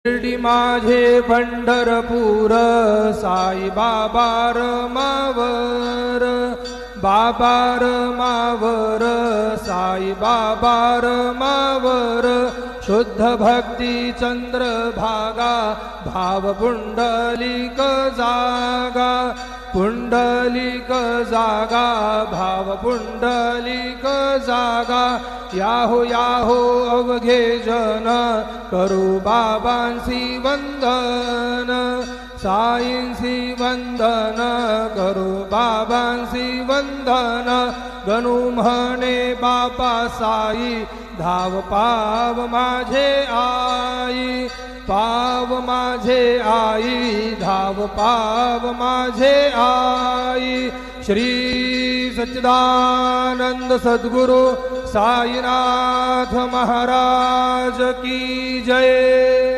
शिर्डी माझे पंढरपूर साई बाबार मावर बाबार मावर साई बाबार मावर शुद्ध भक्ती चंद्रभागा भाव पुंडलिक जागा पुंडलिक जागा भाव पुंडलिक जागा याहो याहो अवघे जन करू बाबांसी वंदन साईंसी वंदन करू बाबांसी वंदन गणू म्हणे बापा साई धाव पाव माझे आई पाव माझे आई धाव पाव माझे आई श्री सच्चिदानंद सद्गुरु साईनाथ महाराज की जय।